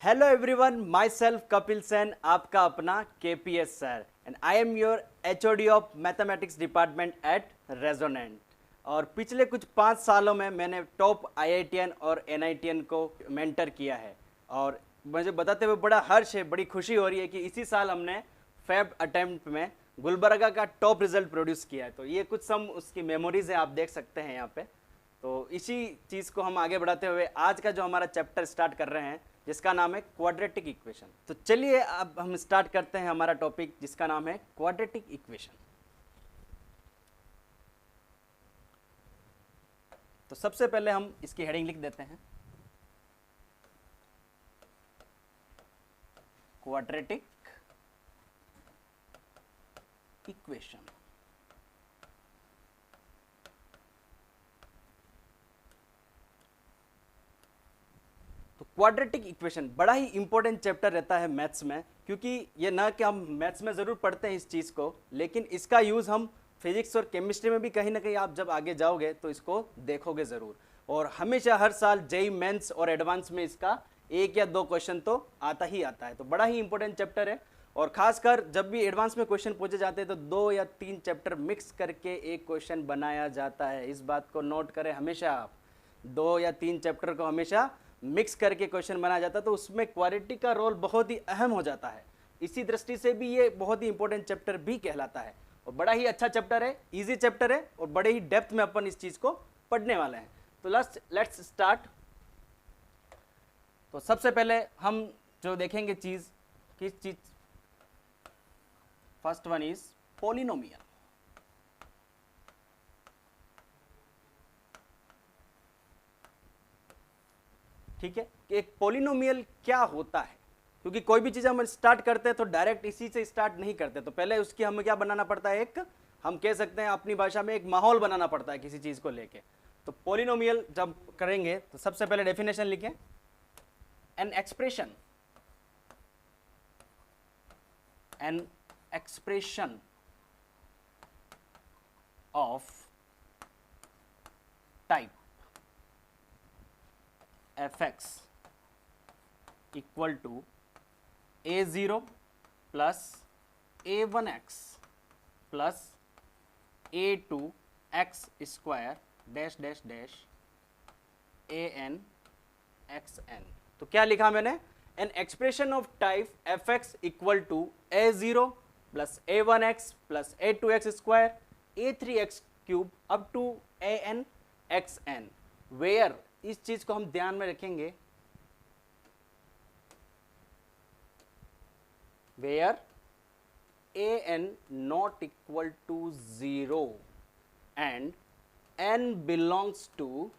Hello everyone, my self Kapil Sen, आपका अपना KPS sir, and I am your HOD of mathematics department at resonant. और पिछले कुछ 5 सालों में मैंने टॉप आईआईटीएन और एनआईटीएन को मेंटर किया है। और मुझे बताते हुए बड़ा हर्ष है, बड़ी खुशी हो रही है कि इसी साल हमने फैब अटेम्प्ट में गुलबर्गा का टॉप रिजल्ट प्रोड्यूस किया है। तो ये कुछ सम उसकी मेमोरीज है, आप देख सकते हैं यहाँ पे। तो इसी चीज़ को हम आगे बढ़ाते हुए आज का जो हमारा चैप्टर स्टार्ट कर रहे हैं, जिसका नाम है क्वाड्रेटिक इक्वेशन। तो चलिए अब हम स्टार्ट करते हैं हमारा टॉपिक, जिसका नाम है क्वाड्रेटिक इक्वेशन। तो सबसे पहले हम इसकी हेडिंग लिख देते हैं, क्वाड्रेटिक इक्वेशन। तो क्वाड्रेटिक इक्वेशन बड़ा ही इंपॉर्टेंट चैप्टर रहता है मैथ्स में, क्योंकि ये ना कि हम मैथ्स में ज़रूर पढ़ते हैं इस चीज़ को, लेकिन इसका यूज़ हम फिजिक्स और केमिस्ट्री में भी कहीं ना कहीं आप जब आगे जाओगे तो इसको देखोगे ज़रूर। और हमेशा हर साल जेई मेंस और एडवांस में इसका 1 या 2 क्वेश्चन तो आता ही आता है। तो बड़ा ही इंपॉर्टेंट चैप्टर है। और खासकर जब भी एडवांस में क्वेश्चन पूछे जाते हैं तो 2 या 3 चैप्टर मिक्स करके एक क्वेश्चन बनाया जाता है। इस बात को नोट करें हमेशा आप, 2 या 3 चैप्टर को हमेशा मिक्स करके क्वेश्चन बनाया जाता है। तो उसमें क्वाड्रेटिक का रोल बहुत ही अहम हो जाता है। इसी दृष्टि से भी ये बहुत ही इंपॉर्टेंट चैप्टर भी कहलाता है। और बड़ा ही अच्छा चैप्टर है, इजी चैप्टर है, और बड़े ही डेप्थ में अपन इस चीज़ को पढ़ने वाले हैं। तो लेट्स स्टार्ट। तो सबसे पहले हम जो देखेंगे चीज़, किस चीज़, फर्स्ट वन इज पोलिनोमियल। ठीक है, कि एक पोलिनोमियल क्या होता है, क्योंकि कोई भी चीज़ हम स्टार्ट करते हैं तो डायरेक्ट इसी से स्टार्ट नहीं करते। तो पहले उसकी हमें क्या बनाना पड़ता है, एक हम कह सकते हैं अपनी भाषा में एक माहौल बनाना पड़ता है किसी चीज़ को लेके। तो पोलिनोमियल जब करेंगे तो सबसे पहले डेफिनेशन लिखें, an expression of type fx equal to a0 plus a1x plus a2x square dash dash dash an xn। तो क्या लिखा मैंने, an expression of type fx equal to a0 plus a1x plus a2x square a3x cube up to an xn, where, इस चीज को हम ध्यान में रखेंगे, where an not equal to 0 and n belongs to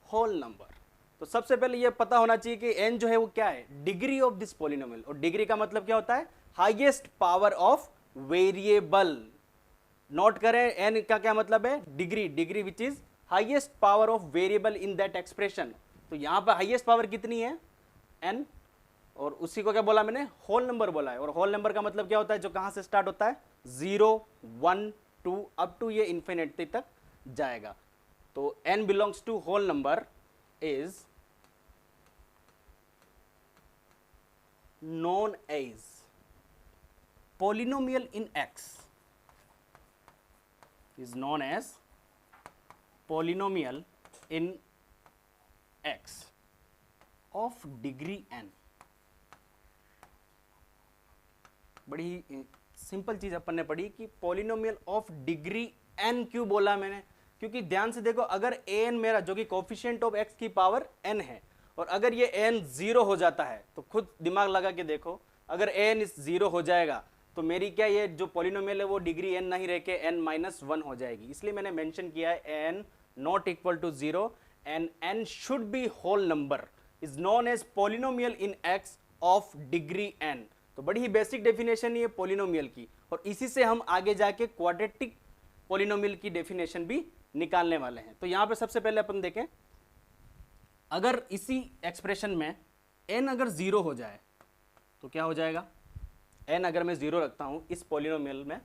whole number. तो सबसे पहले यह पता होना चाहिए कि n जो है वो क्या है, डिग्री ऑफ दिस पॉलिनोमियल। और डिग्री का मतलब क्या होता है, highest power of variable. Note करें, n का क्या मतलब है, degree, degree which is highest power of variable in that expression. तो यहां पर हाईएस्ट पावर कितनी है, n, और उसी को क्या बोला मैंने, होल नंबर बोला है। और होल नंबर का मतलब क्या होता है, जो कहां से स्टार्ट होता है, 0 1 2 अप टू ये इंफिनिटी तक जाएगा। तो n belongs to whole number is known as polynomial in x, is known as polynomial in x of degree n। बड़ी ही सिंपल चीज अपन ने पढ़ी कि पोलिनोमियल ऑफ डिग्री n क्यों बोला मैंने, क्योंकि ध्यान से देखो, अगर an मेरा जो कि कोफिशिएंट ऑफ x की पावर n है, और अगर ये n 0 हो जाता है तो खुद दिमाग लगा के देखो, अगर n 0 हो जाएगा तो मेरी क्या ये जो पोलिनोमियल है वो डिग्री n नहीं रह के n-1 हो जाएगी। इसलिए मैंने मेंशन किया है n not equal to 0 and n should be whole number is known as polynomial in x of degree n। तो बड़ी ही बेसिक डेफिनेशन ये पोलिनोमियल की, और इसी से हम आगे जाके क्वाड्रेटिक पोलिनोमियल की डेफिनेशन भी निकालने वाले हैं। तो यहां पे सबसे पहले अपन देखें, अगर इसी एक्सप्रेशन में n अगर 0 हो जाए तो क्या हो जाएगा, n अगर मैं 0 रखता हूं इस पोलिनोमियल में,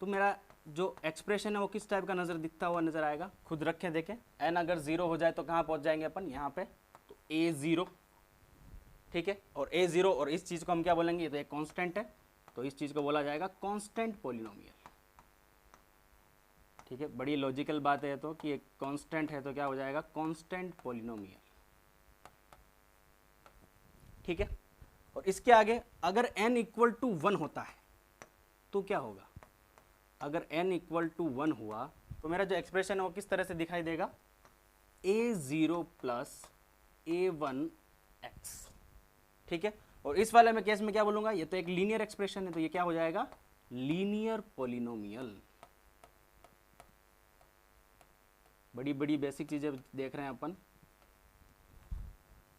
तो मेरा जो एक्सप्रेशन है वो किस टाइप का नजर दिखता हुआ नजर आएगा, खुद रखें देखें। n अगर 0 हो जाए तो कहां पहुंच जाएंगे अपन, यहां पे। तो a0 ठीक है, और a0 और इस चीज़ को हम क्या बोलेंगे, ये तो एक कांस्टेंट है, तो इस चीज़ को बोला जाएगा कांस्टेंट पॉलिनोमियल। ठीक है, बड़ी लॉजिकल बात है तो कि एक कांस्टेंट है तो क्या हो जाएगा, कांस्टेंट पॉलिनोमियल। ठीक है, और इसके आगे अगर n इक्वल टू 1 होता है तो क्या होगा, अगर n इक्वल टू 1 हुआ तो मेरा जो एक्सप्रेशन है वो किस तरह से दिखाई देगा, a0 प्लस a1x। ठीक है, और इस वाले में केस में क्या बोलूंगा, ये तो एक लीनियर एक्सप्रेशन है तो ये क्या हो जाएगा, लीनियर पॉलिनोमियल। बड़ी बड़ी बेसिक चीजें देख रहे हैं अपन।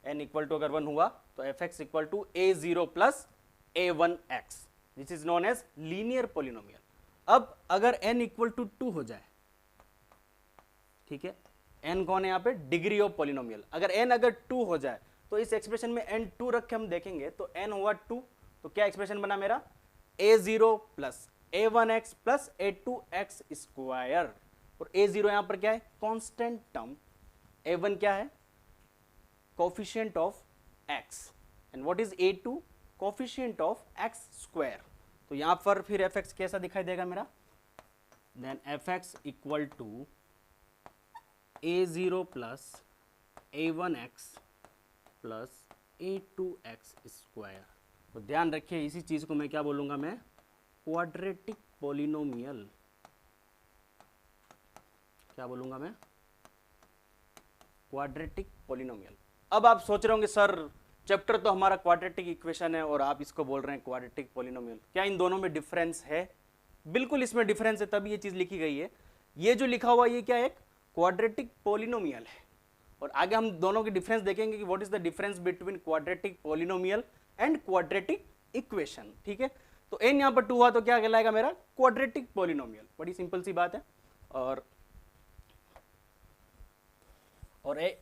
n इक्वल टू अगर 1 हुआ तो fx equal to a0 plus a1x, this is known as linear polynomial. अब अगर n इक्वल टू 2 हो जाए, ठीक है, n कौन है यहाँ पे, डिग्री ऑफ पॉलिनोमियल, अगर n अगर 2 हो जाए तो इस एक्सप्रेशन में n 2 रख के हम देखेंगे तो n हुआ 2, तो क्या एक्सप्रेशन बना मेरा, a0 plus a1x plus a2x square, और a0 यहां पर क्या है, कांस्टेंट टर्म, a1 क्या है, coefficient of x, and what is a2, coefficient of x square. तो यहां पर फिर fx कैसा दिखाई देगा मेरा, then fx equal to a0 plus a1x plus a2x square. तो ध्यान रखिए इसी चीज को मैं क्या बोलूंगा, मैं क्वाड्रेटिक पॉलिनोमियल, क्या बोलूंगा मैं, क्वाड्रेटिक पॉलिनोमियल। अब आप सोच रहे होंगे सर चैप्टर तो हमारा क्वाड्रेटिक इक्वेशन है और आप इसको बोल रहे हैं क्वाड्रेटिक पॉलिनोमियल, क्या इन दोनों में डिफरेंस है, बिल्कुल इसमें डिफरेंस है, तभी ये चीज लिखी गई है। ये जो लिखा हुआ ये क्या है, एक क्वाड्रेटिक पॉलिनोमियल है, और आगे हम दोनों की डिफरेंस देखेंगे कि what is the difference between quadratic polynomial and quadratic equation. ठीक है, तो n यहां पर 2 हुआ तो क्या कहलाएगा मेरा, क्वाड्रेटिक पॉलिनोमियल, बड़ी सिंपल सी बात है। और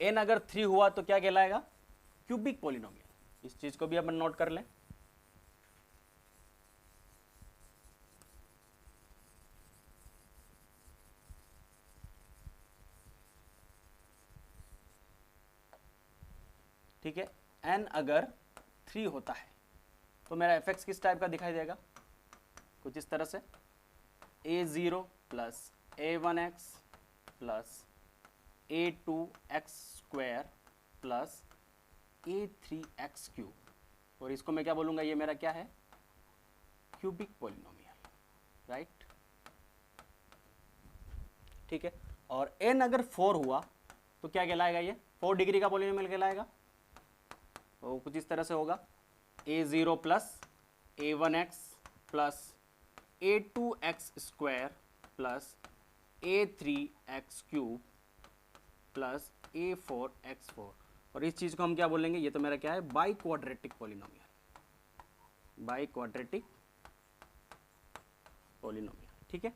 n अगर 3 हुआ तो क्या कहलाएगा, क्यूबिक पॉलिनोमियल। इस चीज को भी अपन नोट कर लें। ठीक है, n अगर 3 होता है तो मेरा fx किस टाइप का दिखाई देगा, कुछ इस तरह से, a0 plus a1x plus a2x square plus a3x cube, और इसको मैं क्या बोलूंगा, ये मेरा क्या है, क्यूबिक पॉलिनोमियल, राइट। ठीक है, और n अगर 4 हुआ तो क्या कहलाएगा, ये 4 डिग्री का पॉलिनोमियल कहलाएगा, तो कुछ इस तरह से होगा, a0 plus a1x plus a2x square plus a3x cube plus a4x4, और इस चीज को हम क्या बोलेंगे, ये तो मेरा क्या है, by quadratic polynomial, by quadratic polynomial. ठीक है,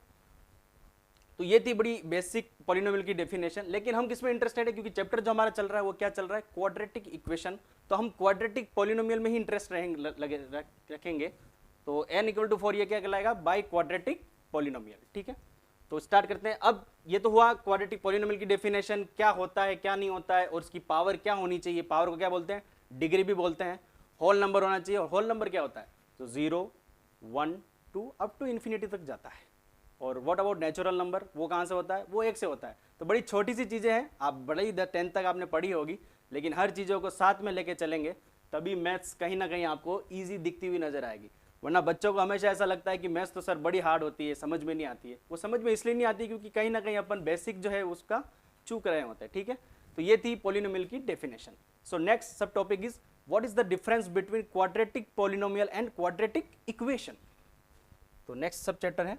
तो ये थी बड़ी बेसिक पॉलिनोमियल की डेफिनेशन, लेकिन हम किस में इंटरेस्टेड है, क्योंकि चैप्टर जो हमारा चल रहा है वो क्या चल रहा है, क्वाड्रेटिक इक्वेशन, तो हम क्वाड्रेटिक पॉलिनोमियल में ही इंटरेस्ट रखेंगे। तो n इक्वल टू 4 ये क्या कहलाएगा, बाई क्वाड्रेटिक पॉलिनोमियल। ठीक है, तो स्टार्ट करते हैं। अब ये तो हुआ क्वाड्रेटिक पॉलिनोमियल की डेफिनेशन, क्या होता है क्या नहीं होता है, और उसकी पावर क्या होनी चाहिए, पावर को क्या बोलते हैं, डिग्री भी बोलते हैं, होल नंबर होना चाहिए, और होल नंबर क्या होता है, तो 0 1 2 अप टू इन्फिनिटी तक जाता है। और व्हाट अबाउट नेचुरल नंबर, वो कहाँ से होता है, वो 1 से होता है। तो बड़ी छोटी सी चीज़ें हैं, आप बड़ी 10th तक आपने पढ़ी होगी, लेकिन हर चीज़ों को साथ में लेके चलेंगे तभी मैथ्स कहीं ना कहीं आपको ईजी दिखती हुई नजर आएगी। वरना बच्चों को हमेशा ऐसा लगता है कि मैथ्स तो सर बड़ी हार्ड होती है, समझ में नहीं आती है। वो समझ में इसलिए नहीं आती क्योंकि कहीं ना कहीं अपन बेसिक जो है उसका चूक रहे होते हैं। ठीक है, तो ये थी पॉलिनोमियल की डेफिनेशन। सो नेक्स्ट सब topic is what is the difference between quadratic polynomial and quadratic equation. तो नेक्स्ट सब चैप्टर है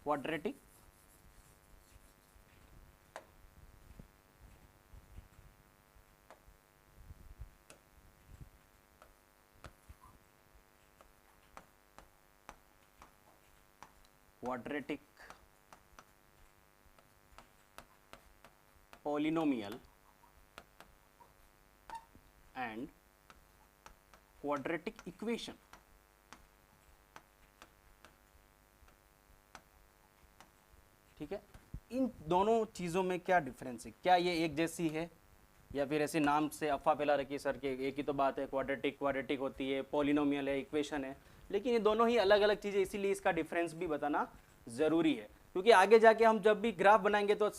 quadratic polynomial and quadratic equation. ठीक है, इन दोनों चीज़ों में क्या डिफरेंस है? क्या ये एक जैसी है या फिर ऐसे नाम से अफवाह फैला रखी है सर के एक ही तो बात है, क्वाड्रेटिक क्वाड्रेटिक होती है, पॉलिनोमियल है, इक्वेशन है, लेकिन ये दोनों ही अलग अलग चीज़ें, इसीलिए इसका डिफरेंस भी बताना ज़रूरी है। क्योंकि आगे जाके हम जब भी ग्राफ बनाएंगे तो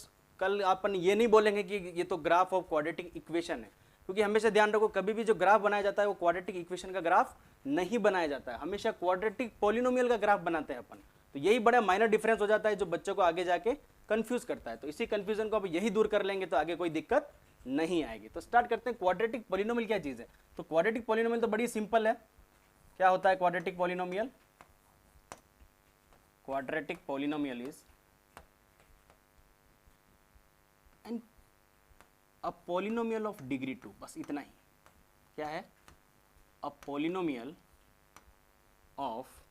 कल अपन ये नहीं बोलेंगे कि ये तो ग्राफ ऑफ क्वाड्रेटिक इक्वेशन है, क्योंकि हमेशा ध्यान रखो कभी भी जो ग्राफ बनाया जाता है वो क्वाड्रेटिक इक्वेशन का ग्राफ नहीं बनाया जाता है, हमेशा क्वाड्रेटिक पॉलिनोमियल का ग्राफ बनाते हैं अपन। तो यही बड़ा माइनर डिफरेंस हो जाता है जो बच्चों को आगे जाके कंफ्यूज करता है। तो इसी कंफ्यूजन को अब यही दूर कर लेंगे तो आगे कोई दिक्कत नहीं आएगी। तो स्टार्ट करते हैं, क्वाड्रेटिक पॉलिनोमियल क्या चीज़ है? तो क्वाड्रेटिक पॉलिनोमियल तो बड़ी सिंपल है। क्या होता है quadratic polynomial? Quadratic polynomial is and a polynomial of degree 2, बस इतना ही। क्या है? अ पॉलिनोमियल ऑफ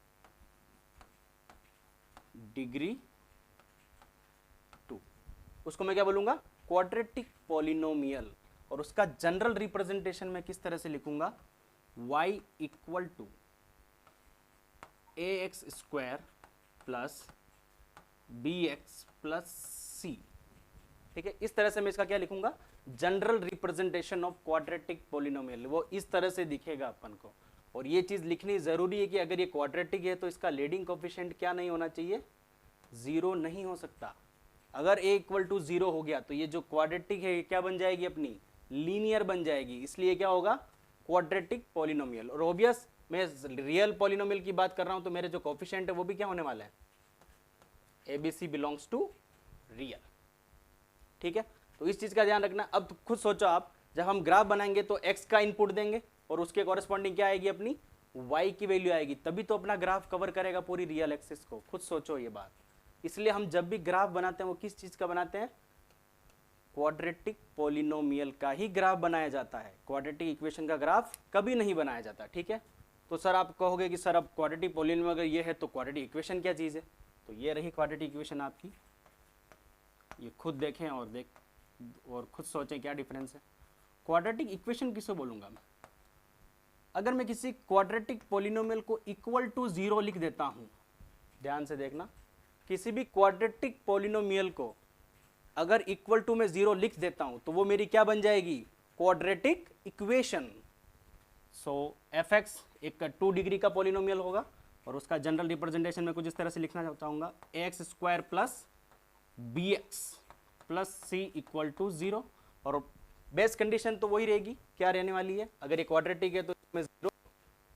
डिग्री 2, उसको मैं क्या बोलूंगा? Quadratic polynomial. और उसका जनरल रिप्रेजेंटेशन मैं किस तरह से लिखूंगा? y equal to ax square plus bx plus c। ठीक है, इस तरह से मैं इसका क्या लिखूंगा? General representation of quadratic polynomial, वो इस तरह से दिखेगा अपन को। और ये चीज लिखनी जरूरी है कि अगर ये क्वाड्रेटिक है तो इसका लीडिंग कोफिशिएंट क्या नहीं होना चाहिए? 0 नहीं हो सकता। अगर a इक्वल टू 0 हो गया तो ये जो क्वाड्रेटिक है ये क्या बन जाएगी? अपनी लीनियर बन जाएगी, इसलिए क्या होगा? Quadratic polynomial. और ऑब्वियस मैं रियल पॉलिनोमियल की बात कर रहा हूं तो मेरे जो कोफिशिएंट है वो भी क्या होने वाला है? ABC belongs to real. ठीक है, तो इस चीज का ध्यान रखना। अब खुद सोचो आप, जब हम ग्राफ बनाएंगे तो x का इनपुट देंगे और उसके कॉरेस्पॉन्डिंग क्या आएगी? अपनी y की वैल्यू आएगी, तभी तो अपना ग्राफ कवर करेगा पूरी रियल एक्सिस को। खुद सोचो ये बात। इसलिए हम जब भी ग्राफ बनाते हैं वो किस चीज का बनाते हैं? क्वाड्रेटिक पॉलिनोमियल का ही ग्राफ बनाया जाता है, क्वाड्रेटिक इक्वेशन का ग्राफ कभी नहीं बनाया जाता। ठीक है, तो सर आप कहोगे कि सर अब क्वाड्रेटिक पॉलिनोमियल अगर ये है तो क्वाड्रेटिक इक्वेशन क्या चीज़ है? तो ये रही क्वाड्रेटिक इक्वेशन आपकी। ये खुद देखें और खुद सोचें क्या डिफरेंस है। क्वाड्रेटिक इक्वेशन किसको बोलूंगा मैं? अगर मैं किसी क्वाड्रेटिक पॉलिनोमियल को इक्वल टू 0 लिख देता हूं, ध्यान से देखना, किसी भी क्वाड्रेटिक पॉलिनोमियल को अगर इक्वल टू में 0 लिख देता हूं तो वो मेरी क्या बन जाएगी? Quadratic equation. सो fx एक 2 डिग्री का पॉलिनोमियल होगा और उसका जनरल रिप्रेजेंटेशन में कुछ इस तरह से लिखना चाहूंगा, ax square plus bx plus c equal to 0। और बेस कंडीशन तो वही रहेगी, क्या रहने वाली है? अगर ये क्वाड्रेटिक है तो इसमें 0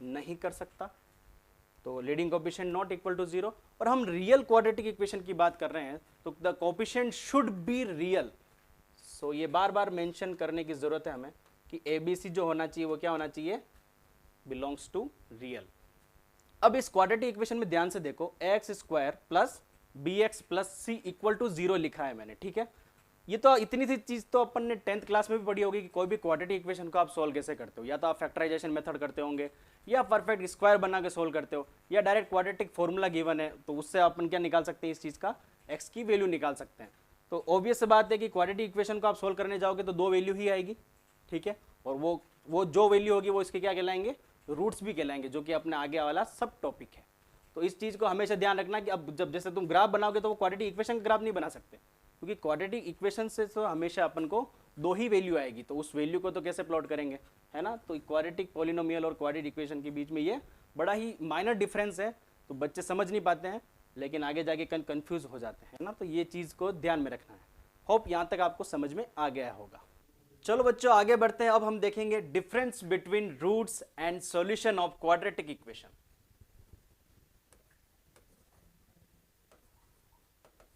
नहीं कर सकता, तो leading coefficient not equal to 0। और हम रियल क्वाड्रेटिक इक्वेशन की बात कर रहे हैं तो the coefficient should be real. So ये बार बार मेंशन करने की जरूरत है हमें कि ABC जो होना चाहिए वो क्या होना चाहिए? Belongs to real. अब इस क्वाड्रेटिक इक्वेशन में ध्यान से देखो, ax square plus bx plus c equal to 0 लिखा है मैंने। ठीक है, ये तो इतनी सी चीज तो अपन ने 10th क्लास में भी पढ़ी होगी कि कोई भी क्वाड्रेटिक इक्वेशन को आप सोल्व कैसे करते हो। या तो आप फैक्टराइजेशन मेथड करते होंगे, या परफेक्ट स्क्वायर बना के सोल्व करते हो, या डायरेक्ट क्वाड्रेटिक फॉर्मूला गिवन है तो उससे अपन क्या निकाल सकते हैं? इस चीज का x की वैल्यू निकाल सकते हैं। तो ऑब्वियस बात है कि क्वाड्रेटिक इक्वेशन को आप सोल्व करने जाओगे तो 2 वैल्यू ही आएगी। ठीक है, और वो जो वैल्यू होगी वो इसके क्या कहलाएंगे? रूट्स भी कहलाएंगे, जो कि अपने आगे वाला सब टॉपिक है। तो इस चीज को हमेशा ध्यान रखना कि अब जब जैसे तुम ग्राफ बनाओगे तो वो क्वाड्रेटिक इक्वेशन का ग्राफ नहीं बना सकते, क्योंकि क्वाड्रेटिक इक्वेशन से तो हमेशा अपन को 2 ही वैल्यू आएगी, तो उस वैल्यू को तो कैसे प्लॉट करेंगे, है ना? तो क्वाड्रेटिक पॉलिनोमियल और क्वाड्रेटिक इक्वेशन के बीच में ये बड़ा ही माइनर डिफरेंस है, तो बच्चे समझ नहीं पाते हैं, लेकिन आगे जाके कंफ्यूज हो जाते हैं ना। तो ये चीज़ को ध्यान में रखना है। होप यहाँ तक आपको समझ में आ गया होगा। चलो बच्चों आगे बढ़ते हैं। अब हम देखेंगे difference between roots and solution of quadratic equation.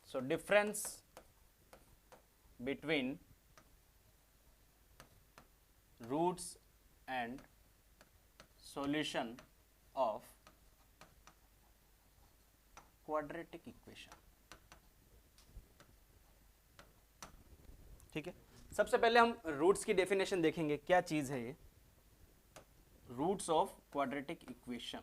So difference between roots and solution of quadratic equation। ठीक है, सबसे पहले हम रूट्स की डेफिनेशन देखेंगे, क्या चीज है ये रूट्स ऑफ क्वाड्रेटिक इक्वेशन।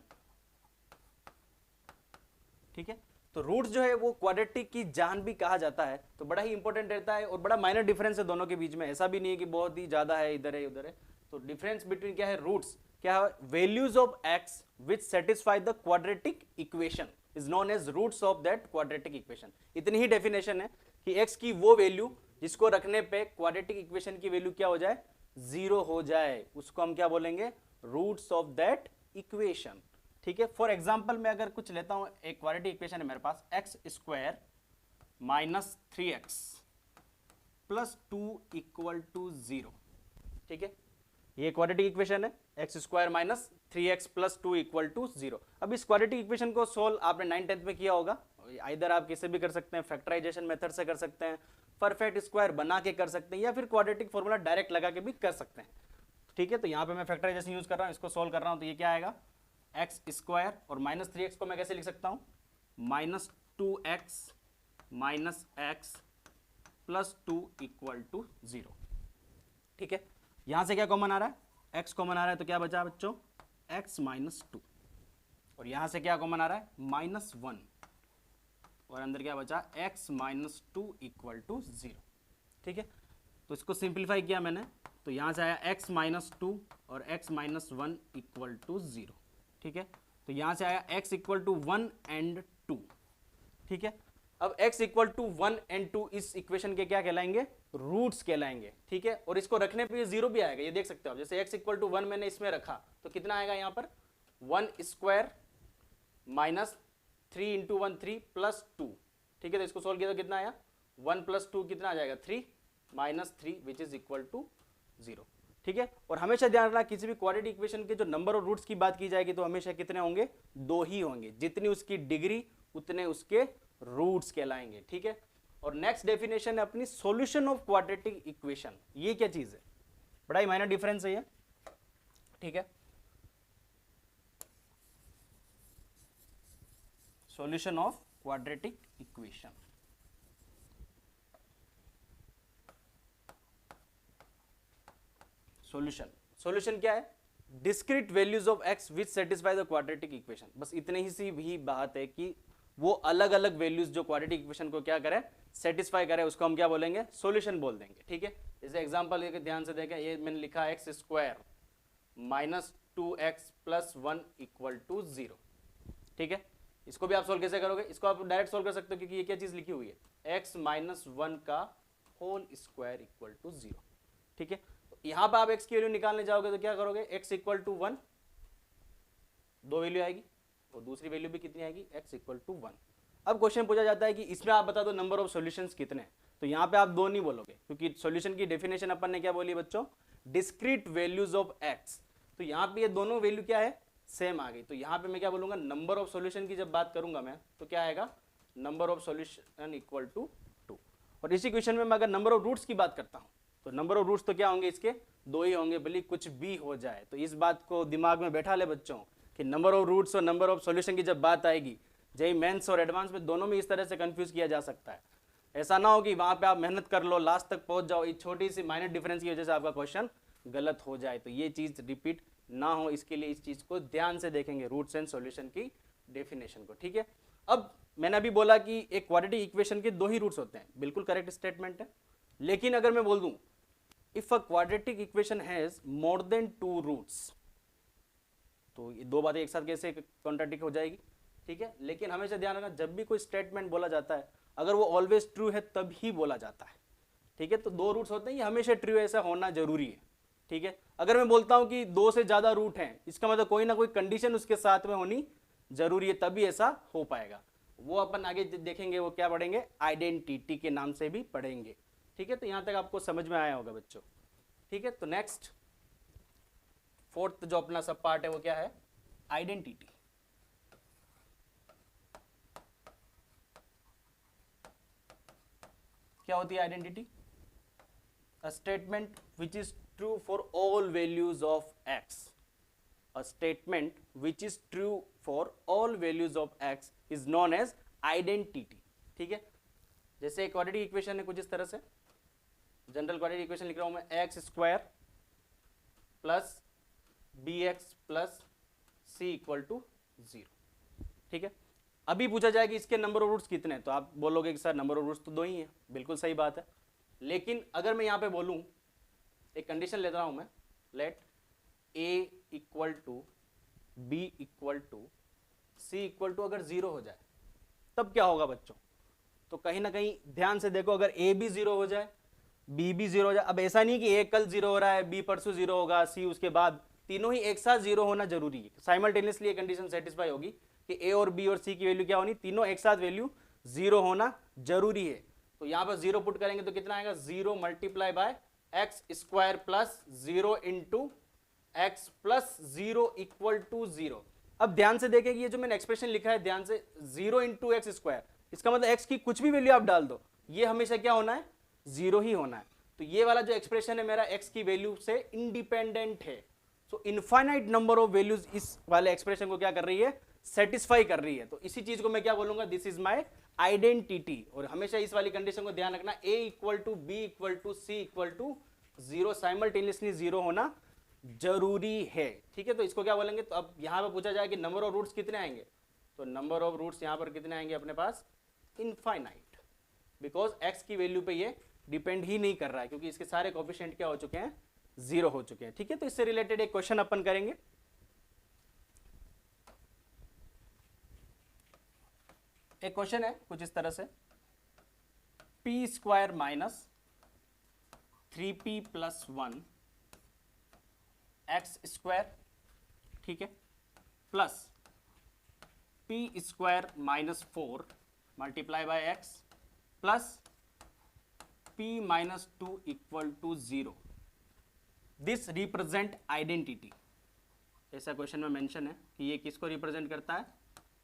ठीक है, तो रूट्स जो है वो क्वाड्रेटिक की जान भी कहा जाता है, तो बड़ा ही इंपॉर्टेंट रहता है और बड़ा माइनर डिफरेंस है दोनों के बीच में। ऐसा भी नहीं है कि बहुत ही ज्यादा है, इधर है उधर है। तो डिफरेंस बिटवीन क्या है? रूट्स क्या है? Values of x which satisfy the quadratic equation is known as roots of that quadratic equation. इतनी ही डेफिनेशन है। कि x की वो वैल्यू जिसको रखने पे क्वाड्रेटिक इक्वेशन की वैल्यू क्या हो जाए, 0 हो जाए, उसको हम क्या बोलेंगे, रूट्स ऑफ दैट इक्वेशन। ठीक है, फॉर एग्जाम्पल मैं अगर कुछ लेता हूं, एक क्वाड्रेटिक इक्वेशन है मेरे पास, x square minus 3x plus 2 equal to 0। ठीक है, ये क्वाड्रेटिक इक्वेशन है, x square minus 3x plus 2 equal to 0। अब इस क्वाड्रेटिक इक्वेशन को सोल्व आपने 9th में किया होगा, इधर आप किसे भी कर सकते हैं, फैक्टराइजेशन मेथड से कर सकते हैं, परफेक्ट स्क्वायर बना के कर सकते हैं, या फिर क्वाड्रेटिक फॉर्मूला डायरेक्ट लगा के भी कर सकते हैं। ठीक है, तो यहाँ पे मैं फैक्टराइजेशन यूज कर रहा हूँ, इसको सोल्व कर रहा हूँ, तो ये क्या आएगा, एक्स स्क्वायर और माइनस 3x को मैं कैसे लिख सकता हूँ, minus 2x minus x plus 2 equal to 0। ठीक है, यहां से क्या कॉमन आ रहा है, x कॉमन आ रहा है, तो क्या बचा बच्चों, x माइनस 2, और यहां से क्या कॉमन आ रहा है, माइनस 1, और अंदर क्या बचा, x माइनस 2 इक्वल टू 0। ठीक है, तो इसको सिंप्लीफाई किया मैंने, तो यहां से आया x माइनस 2 और x माइनस 1 इक्वल टू 0। ठीक है, तो यहां से आया x इक्वल टू 1 एंड 2। ठीक है, अब x इक्वल टू 1 एंड 2 इस इक्वेशन के क्या कहलाएंगे, रूट्स कहलाएंगे। ठीक है, और इसको रखने पे ये 0 भी आएगा, ये देख सकते हो आप, जैसे x इक्वल टू 1 मैंने इसमें रखा तो कितना आएगा यहाँ पर, 1 स्क्वायर माइनस 3 इंटू 1 3 प्लस 2। ठीक है, तो इसको सोल्व किया तो कितना आया, 1 प्लस 2 कितना आ जाएगा, 3 minus 3 which is equal to 0। ठीक है, और हमेशा ध्यान रखना, किसी भी क्वाड्रेटिक इक्वेशन के जो नंबर और रूट्स की बात की जाएगी तो हमेशा कितने होंगे, 2 ही होंगे, जितनी उसकी डिग्री उतने उसके रूट्स कहलाएंगे। ठीक है, और नेक्स्ट डेफिनेशन है अपनी, सॉल्यूशन ऑफ क्वाड्रेटिक इक्वेशन। ये क्या चीज है, बड़ा ही माइनर डिफरेंस है ये। ठीक है, solution of quadratic equation, solution क्या है, discrete values of x which satisfy the quadratic equation. बस इतने ही सी भी बात है कि वो अलग अलग वैल्यूज जो क्वाड्रेटिक इक्वेशन को क्या करे, सेटिस्फाई करे, उसको हम क्या बोलेंगे, सॉल्यूशन बोल देंगे। ठीक है, जैसे एग्जांपल लेके ध्यान से देखें, ये मैंने लिखा x square minus 2x plus 1 equal to 0। ठीक है, इसको भी आप सोल्व कैसे करोगे, इसको आप डायरेक्ट सोल्व कर सकते हो, क्योंकि ये क्या चीज लिखी हुई है, x माइनस 1 का होल स्क्वायर इक्वल टू 0। ठीक है, यहां पर आप x की वैल्यू निकालने जाओगे तो क्या करोगे, x इक्वल टू 1, 2 वैल्यू आएगी, और दूसरी वैल्यू भी कितनी आएगी, x इक्वल टू 1। अब क्वेश्चन पूछा जाता है कि इसमें आप बता दो नंबर ऑफ सॉल्यूशंस कितने, तो यहां पे आप 2 नहीं बोलोगे, क्योंकि सॉल्यूशन की डेफिनेशन अपन ने क्या बोली बच्चों, डिस्क्रीट वैल्यूज ऑफ x। तो यहां पे ये दोनों वैल्यू क्या है, सेम आ गई, तो यहां पे मैं क्या बोलूंगा, नंबर ऑफ सॉल्यूशन की जब बात करूंगा मैं, तो क्या आएगा, number of solution equal to 2। और इसी क्वेश्चन में मैं अगर नंबर ऑफ रूट्स की बात करता हूं, तो नंबर ऑफ रूट्स तो क्या होंगे, इसके 2 ही होंगे, भले कुछ भी हो जाए। तो इस बात को दिमाग में बैठा ले बच्चों कि नंबर ऑफ रूट्स और नंबर ऑफ सॉल्यूशन की जब बात आएगी, जेईई मेंस और एडवांस में दोनों में इस तरह से कंफ्यूज किया जा सकता है। ऐसा ना हो कि वहां पे आप मेहनत कर लो, लास्ट तक पहुंच जाओ, एक छोटी सी माइनर डिफरेंस की वजह से आपका क्वेश्चन गलत हो जाए, तो ये चीज रिपीट ना हो, इसके लिए इस चीज को ध्यान से देखेंगे, रूट्स एंड सॉल्यूशन की डेफिनेशन को। ठीक है, अब मैंने अभी बोला कि एक क्वाड्रेटिक इक्वेशन के 2 ही रूट्स होते हैं, बिल्कुल करेक्ट स्टेटमेंट है, लेकिन अगर मैं बोल दूं if a quadratic equation has more than 2 roots, तो ये 2 बातें एक साथ कैसे कॉन्ट्राडिक्ट हो जाएगी। ठीक है, लेकिन हमेशा ध्यान रखना, जब भी कोई स्टेटमेंट बोला जाता है, अगर वो ऑलवेज ट्रू है तब ही बोला जाता है। ठीक है, तो 2 रूट्स होते हैं, ये हमेशा ट्रू ऐसा होना जरूरी है। ठीक है, अगर मैं बोलता हूं कि 2 से ज्यादा रूट हैं, इसका मतलब कोई ना कोई कंडीशन उसके साथ में होनी जरूरी है, तभी ऐसा हो पाएगा। वो अपन आगे देखेंगे, वो क्या पढ़ेंगे, आइडेंटिटी के नाम से भी पढ़ेंगे। ठीक है, तो यहां तक आपको समझ में आया होगा बच्चों। ठीक है, तो नेक्स्ट 4th जो अपना सब पार्ट है वो क्या है, आइडेंटिटी। क्या होती है identity, a statement which is true for all values of x। A statement which is true for all values of x is known as identity. ठीक है, जैसे क्वाड्रेटिक इक्वेशन है कुछ इस तरह से, जनरल क्वाड्रेटिक इक्वेशन लिख रहा हूं मैं, x square plus b x plus c equal to 0। ठीक है, अभी पूछा जाए कि इसके नंबर ऑफ रूट्स कितने हैं, तो आप बोलोगे कि सर नंबर ऑफ रूट्स तो 2 ही हैं, बिल्कुल सही बात है, लेकिन अगर मैं यहां पे बोलूं, एक कंडीशन ले रहा हूं मैं, let a equal to B equal to C equal to अगर 0 हो जाए, तब क्या होगा बच्चों, तो कहीं ना कहीं ध्यान से देखो, अगर ए भी 0 हो जाए, बी भी 0 हो जाए, अब ऐसा नहीं कि ए कल 0 हो रहा है, बी परसों 0 होगा, सी उसके बाद, तीनों ही एक साथ 0 होना जरूरी है। साइमल्टेनियसली ये कंडीशन सेटिस्फाई होगी कि ए और बी और सी की वैल्यू क्या होनी, तीनों एक साथ वैल्यू 0 होना जरूरी है। तो यहां पर 0 पुट करेंगे तो कितना आएगा, 0 multiply by x square plus 0 into x plus 0 equal to 0। अब ध्यान से देखें कि ये जो मैंने एक्सप्रेशन लिखा है, ध्यान से 0 इंटू एक्स स्क्वायर, इसका मतलब एक्स की कुछ भी वैल्यू आप डाल दो, ये हमेशा क्या होना है, 0 ही होना है। तो ये वाला जो एक्सप्रेशन है मेरा एक्स की वैल्यू से इंडिपेंडेंट है। सो इनफाइनाइट नंबर ऑफ वैल्यूज इस वाले एक्सप्रेशन को क्या कर रही है, सेटिस्फाई कर रही है। तो इसी चीज को मैं क्या बोलूंगा, दिस इज माई आइडेंटिटी। और हमेशा इस वाली कंडीशन को ध्यान रखना, A equal to B equal to C equal to 0 simultaneously 0 होना जरूरी है। ठीक है, तो इसको क्या बोलेंगे, तो अब यहां पे पूछा जाए कि नंबर ऑफ रूट्स कितने आएंगे, तो नंबर ऑफ रूट्स यहां पर कितने आएंगे अपने पास, इनफाइनाइट, बिकॉज एक्स की वैल्यू पे ये डिपेंड ही नहीं कर रहा है, क्योंकि इसके सारे कोफिशिएंट क्या हो चुके हैं, 0 हो चुके हैं। ठीक है, तो इससे रिलेटेड एक क्वेश्चन अपन करेंगे। एक क्वेश्चन है कुछ इस तरह से, p square minus 3p plus 1 x square, ठीक है, plus p square minus 4 multiply by x plus p minus 2 equal to 0। This represent identity. ऐसा क्वेश्चन में मेंशन है कि ये किसको रिप्रेजेंट करता है,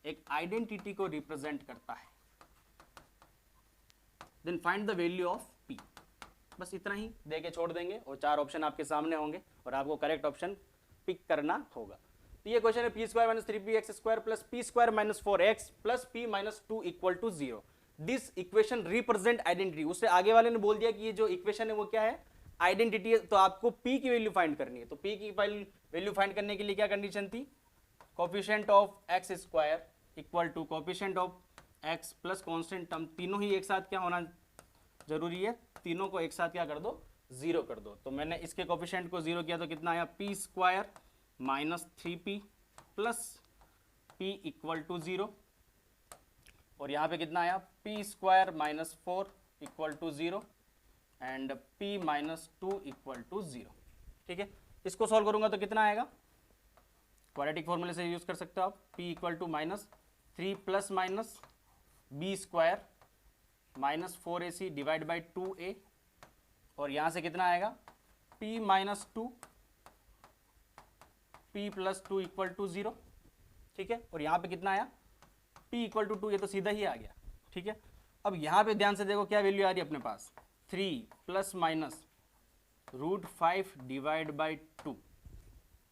एक आइडेंटिटी को रिप्रेजेंट करता है। Then find the value of p। बस इतना ही दे के छोड़ देंगे और 4 ऑप्शन आपके सामने होंगे और आपको करेक्ट ऑप्शन पिक करना होगा। तो ये क्वेश्चन है, p square minus 3p x square plus p square minus 4x plus p minus 2 equal to 0। This equation represent identity. उससे आगे वाले ने बोल दिया कि ये जो इक्वेशन है वो क्या है, आइडेंटिटी है। तो आपको p की वैल्यू फाइंड करनी है। तो p की वैल्यू फाइंड करने के लिए क्या कंडीशन थी, coefficient of x square equal to coefficient of x plus constant term, तीनों ही एक साथ क्या होना जरूरी है, तीनों को एक साथ क्या कर दो, 0 कर दो। तो मैंने इसके कोफिशिएंट को 0 किया तो कितना आया, p square minus 3p plus p equal to 0, और यहाँ पे कितना आया, p square minus 4 equal to 0 and p minus 2 equal to 0। ठीक है, इसको सॉल्व करूंगा तो कितना आएगा, क्वाड्रेटिक फॉर्मूले से यूज कर सकते हो आप, p equal to minus 3 plus minus b square minus 4ac divide by 2a, और यहाँ से कितना आएगा, p minus 2 p plus 2 equal to 0। ठीक है, और यहाँ पे कितना आया, p इक्वल टू 2, ये तो सीधा ही आ गया। ठीक है, अब यहाँ पे ध्यान से देखो क्या वैल्यू आ रही है अपने पास, 3 प्लस माइनस √5 डिवाइड बाई 2।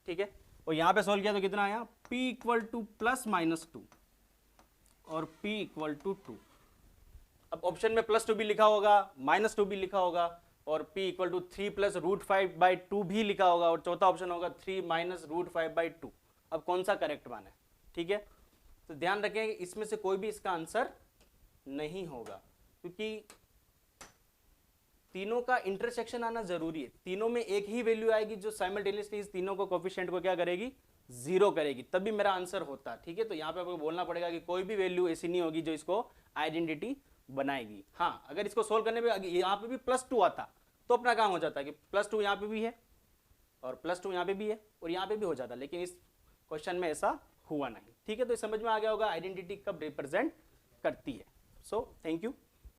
ठीक है, और यहाँ पे सोल्व किया तो कितना आया, p equal two plus minus 2 और p इक्वल टू 2। अब ऑप्शन में +2 भी लिखा होगा, -2 भी लिखा होगा, और p equal to 3 plus √5 by 2 भी लिखा होगा, और चौथा ऑप्शन होगा 3 माइनस √5 बाई 2। अब कौन सा करेक्ट मान है। ठीक है, तो ध्यान रखें इसमें से कोई भी इसका आंसर नहीं होगा, क्योंकि तीनों का इंटरसेक्शन आना जरूरी है। तीनों में एक ही वैल्यू आएगी जो साइमल्टेनियसली इस तीनों को कोफिशिएंट को क्या करेगी, 0 करेगी, तभी मेरा आंसर होता। ठीक है, तो यहाँ पे आपको बोलना पड़ेगा कि कोई भी वैल्यू ऐसी नहीं होगी जो इसको आइडेंटिटी बनाएगी। हाँ, अगर इसको सोल्व करने पे यहाँ पे भी +2 आता तो अपना काम हो जाता है कि +2 यहाँ पे भी है और +2 यहाँ पे भी है और यहाँ पे भी हो जाता, लेकिन इस क्वेश्चन में ऐसा हुआ नहीं। ठीक है, तो समझ में आ गया होगा आइडेंटिटी कब रिप्रेजेंट करती है। So thank you.